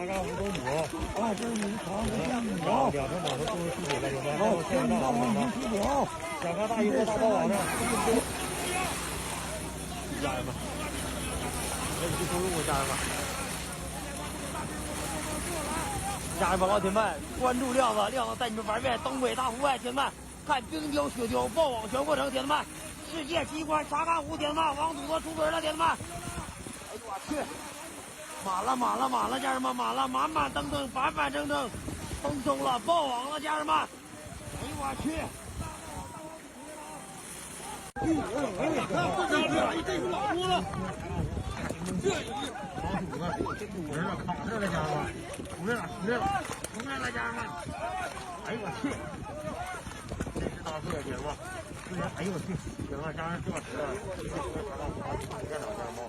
干五斗母。啊，这是你长的项目两条码头都是出水了，有没有？天大王能出表，想看大鱼或大包网的，家人们，这是收入，家人们。家人们，老铁们，关注亮子，亮子带你们玩遍东北大湖外，铁子们，看冰雕、雪雕、爆网全过程，铁子们，世界奇观沙干湖，铁子们，王祖子出水了，铁子们。哎呦我去，满了，家人们，满了，满满登登，板板正正，丰收了，爆网了，家人们。哎呦我去。这个老多了，这老土子，这土人了，扛着了，家人们，出来了，家人们！哎呦我去，真是大个姐夫，哎呦我去，姐夫，家人这么吃了，这个吃到好几天了，家人们。